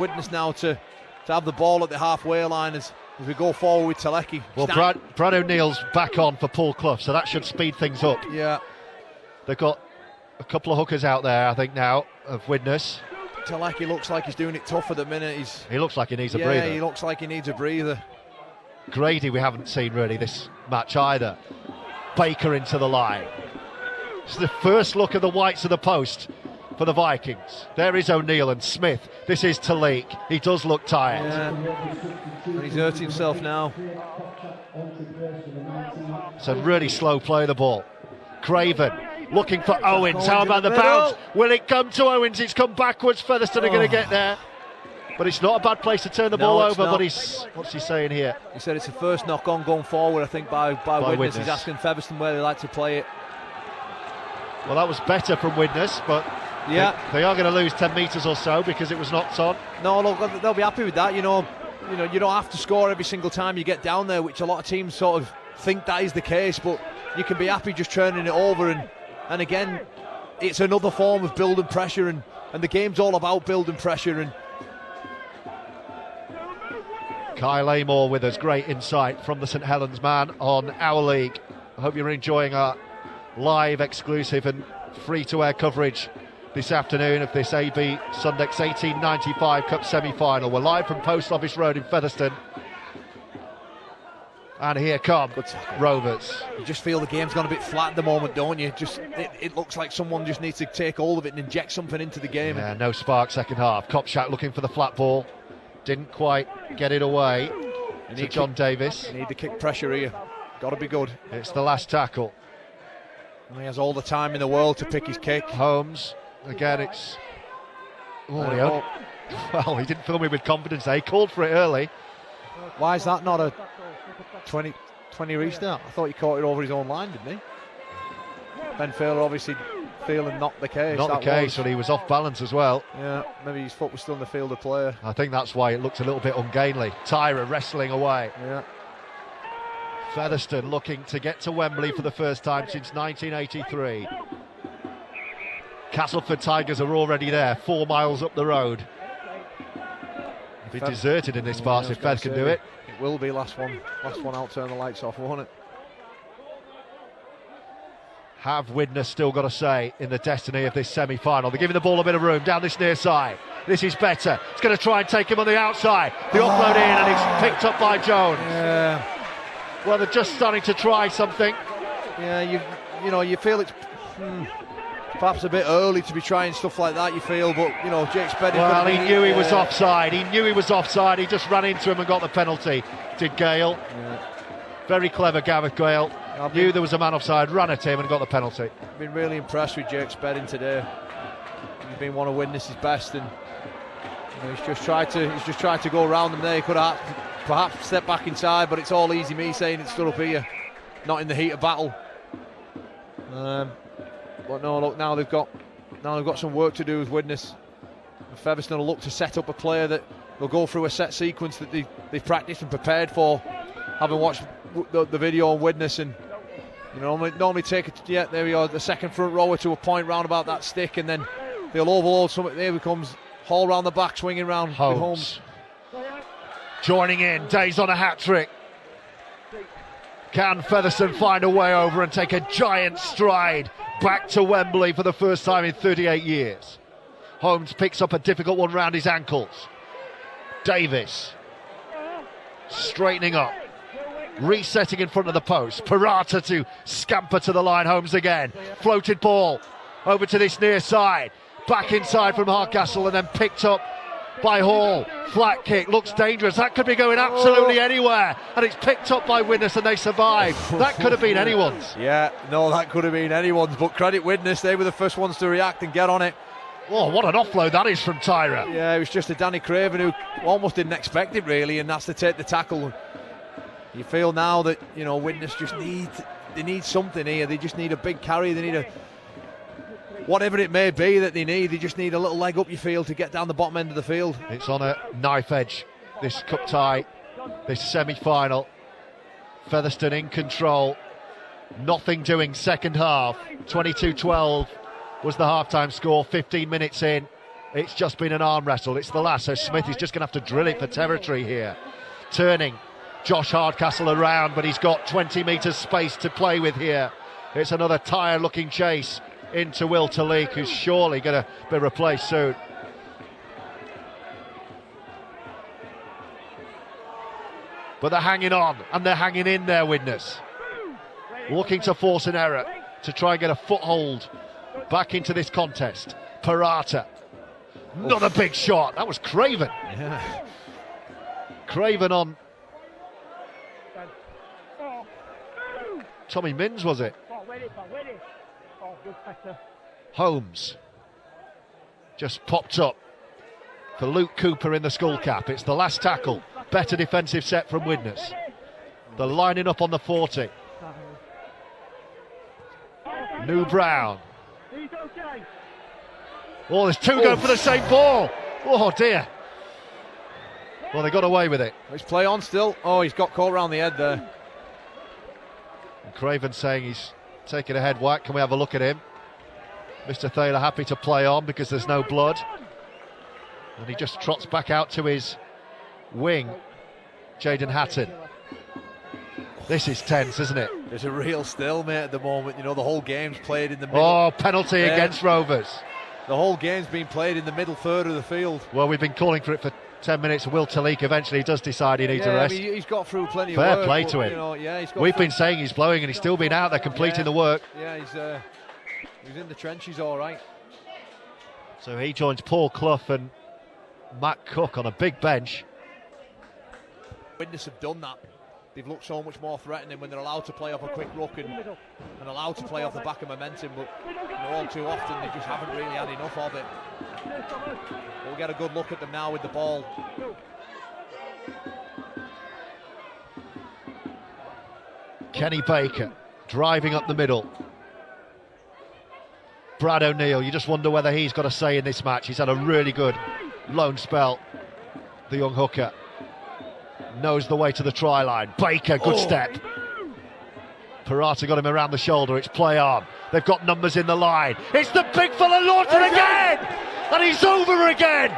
Widnes now to have the ball at the halfway line as we go forward with Telecki. Well, Brad O'Neill's back on for Paul Clough, so that should speed things up. Yeah. They've got a couple of hookers out there, I think, now, of Widnes. Telecki looks like he's doing it tough at the minute. He looks like he needs a breather. Yeah, he looks like he needs a breather. Grady we haven't seen really this match either. Baker into the line. It's the first look at the whites of the post for the Vikings. There is O'Neill and Smith. This is Talik. He does look tired. Yeah. He's hurt himself now. It's a really slow play of the ball. Craven looking for Owens. How about the bounce? Will it come to Owens? It's come backwards. Featherstone are going to get there. But it's not a bad place to turn the ball over. But what's he saying here? He said it's the first knock on going forward, I think, by Widnes. He's asking Featherstone where they like to play it. Well, that was better from Widnes, but yeah, they are going to lose 10 metres or so because it was knocked on. No, look, they'll be happy with that. You know, you don't have to score every single time you get down there, which a lot of teams sort of think that is the case. But you can be happy just turning it over, and again, it's another form of building pressure, and the game's all about building pressure. And Kyle Amor with us, great insight from the St Helens man on Our League. I hope you're enjoying our live, exclusive and free-to-air coverage this afternoon of this AB Sundex 1895 Cup semi-final. We're live from Post Office Road in Featherstone. And here come Rovers. You just feel the game's gone a bit flat at the moment, don't you? It looks like someone just needs to take hold of it and inject something into the game. Yeah, no spark second half. Kopchak looking for the flat ball. Didn't quite get it away to John Davis. You need the kick pressure here. Got to be good. It's the last tackle. And he has all the time in the world to pick his kick. Holmes, again, it's... well, he didn't fill me with confidence there. He called for it early. Why is that not a 20 restart? I thought he caught it over his own line, didn't he? Ben Failer obviously feeling not the case. Not the case, but he was off balance as well. Yeah, maybe his foot was still in the field of play. I think that's why it looked a little bit ungainly. Tyra wrestling away. Yeah. Featherstone looking to get to Wembley for the first time since 1983. Castleford Tigers are already there, 4 miles up the road. Be deserted in this part if Fed can do it. It will be last one out, turn the lights off, won't it? Have Widnes still got a say in the destiny of this semi-final? They're giving the ball a bit of room down this near side. This is better. It's going to try and take him on the outside. The offload in, and it's picked up by Jones. Yeah. Well, they're just starting to try something. Yeah, you feel it's perhaps a bit early to be trying stuff like that, you feel, but, Jake Spedding... Well, he knew he was offside. He knew he was offside. He just ran into him and got the penalty. Did Gale. Yeah. Very clever, Gareth Gale. Knew there was a man offside, ran at him and got the penalty. I've been really impressed with Jake Spedding today. He's been one of Widnes' best, and he's just tried to go around them there. He could have perhaps stepped back inside, but it's all easy me saying it stood up here, not in the heat of battle. But no, look, now they've got some work to do with Widnes. Featherstone will look to set up a player that will go through a set sequence that they've practiced and prepared for, having watched the video on Widnes, and normally take it. Yeah, there we are, the second front rower to a point round about that stick, and then they'll overload something. There becomes Hall round the back, swinging round. Holmes joining in. Day's on a hat-trick. Can Featherstone find a way over and take a giant stride back to Wembley for the first time in 38 years? Holmes picks up a difficult one round his ankles. Davis straightening up, resetting in front of the post. Parata to scamper to the line. Holmes again. Floated ball over to this near side. Back inside from Hardcastle and then picked up by Hall. Flat kick, looks dangerous. That could be going absolutely anywhere, and it's picked up by Widnes and they survive. That could have been anyone's. Yeah, no, that could have been anyone's, but credit Widnes, they were the first ones to react and get on it. Oh, what an offload that is from Tyra. Yeah, it was just a Danny Craven who almost didn't expect it really, and that's to take the tackle. You feel now that, Widnes just need something here. They just need a big carry. They need whatever it may be that they need. They just need a little leg up, you feel, to get down the bottom end of the field. It's on a knife edge, this cup tie, this semi-final. Featherstone in control. Nothing doing second half. 22-12 was the half-time score, 15 minutes in. It's just been an arm wrestle. It's the last, so Smith is just going to have to drill it for territory here. Turning Josh Hardcastle around, but he's got 20 metres space to play with here. It's another tired-looking chase into Will Talik, who's surely going to be replaced soon. But they're hanging on, and they're hanging in there, Widnes. Looking to force an error, to try and get a foothold back into this contest. Parata. Not a big shot. That was Craven. Yeah. Craven on Tommy Minns, was it? Holmes just popped up for Luke Cooper in the skull cap. It's the last tackle. Better defensive set from Widnes. They're lining up on the 40. New Brown. Oh, there's two going for the same ball. Oh dear. Well, they got away with it. Let's play on still. Oh, he's got caught around the head there. And Craven saying he's taking a head whack. Can we have a look at him? Mr. Thaler happy to play on because there's no blood. And he just trots back out to his wing, Jaden Hatton. This is tense, isn't it? There's a real stalemate at the moment. You know, the whole game's played in the middle. Oh, penalty against Rovers. The whole game's been played in the middle third of the field. Well, we've been calling for it for 10 minutes. Will Talik eventually does decide he needs a rest. I mean, he's got through plenty Fair of work. play to him. You know, yeah, We've been saying he's blowing and he's still been out there completing the work. Yeah, he's in the trenches all right. So he joins Paul Clough and Matt Cook on a big bench. Widnes have done that. They've looked so much more threatening when they're allowed to play off a quick ruck and allowed to play off the back of momentum, but you know, all too often they just haven't really had enough of it. We'll get a good look at them now with the ball. Kenny Baker driving up the middle. Brad O'Neill, you just wonder whether he's got a say in this match. He's had a really good lone spell, the young hooker. Knows the way to the try line. Baker, good step. Parata got him around the shoulder. It's play on. They've got numbers in the line. It's the big fella Lawton again! And he's over again!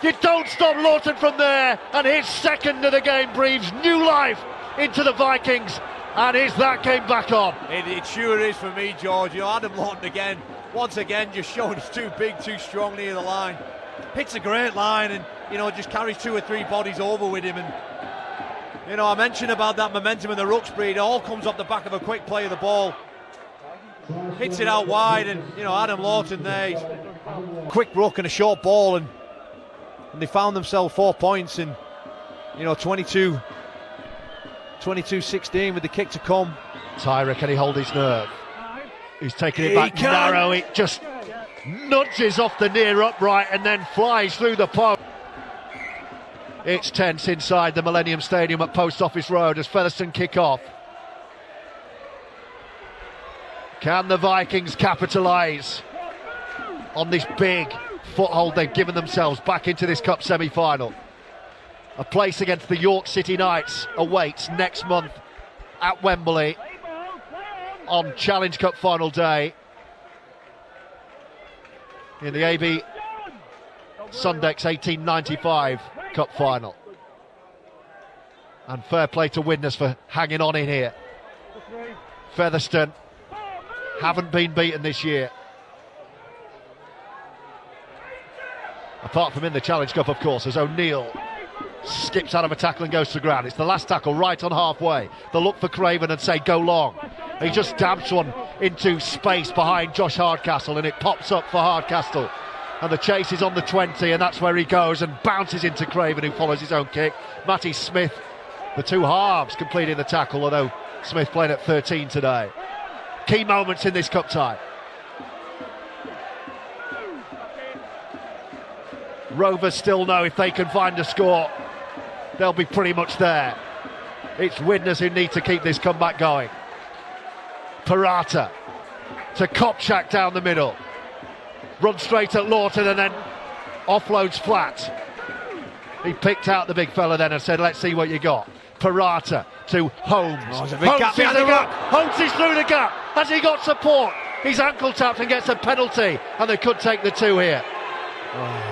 You don't stop Lawton from there, and his second of the game breathes new life into the Vikings. And is that game back on? It sure is for me, George. You know, Adam Lawton again, once again, just showing he's too big, too strong near the line. Hits a great line and, you know, just carries two or three bodies over with him. And, you know, I mentioned about that momentum in the ruck speed. It all comes off the back of a quick play of the ball. Hits it out wide and, you know, Adam Lawton there. Quick ruck and a short ball and they found themselves 4 points in, you know, 22-16 with the kick to come. Tyra, can he hold his nerve? He's taking it back narrow. It just nudges off the near upright and then flies through the post. It's tense inside the Millennium Stadium at Post Office Road as Featherstone kick off. Can the Vikings capitalise on this big foothold they've given themselves back into this Cup semi-final? A place against the York City Knights awaits next month at Wembley on Challenge Cup final day in the AB Sundex 1895 Cup final. And fair play to Widnes for hanging on in here. Featherstone haven't been beaten this year. Apart from in the Challenge Cup, of course, as O'Neill skips out of a tackle and goes to the ground. It's the last tackle right on halfway. They'll look for Craven and say go long. He just dabs one into space behind Josh Hardcastle and it pops up for Hardcastle. And the chase is on the 20 and that's where he goes and bounces into Craven, who follows his own kick. Matty Smith, the two halves completing the tackle, although Smith playing at 13 today. Key moments in this cup tie. Rovers still know if they can find a score, they'll be pretty much there. It's Widnes who need to keep this comeback going. Parata to Kopchak down the middle. Runs straight at Lawton and then offloads flat. He picked out the big fella then and said, let's see what you got. Parata to Holmes. Holmes is through the gap. Has he got support? He's ankle tapped and gets a penalty, and they could take the two here. Oh,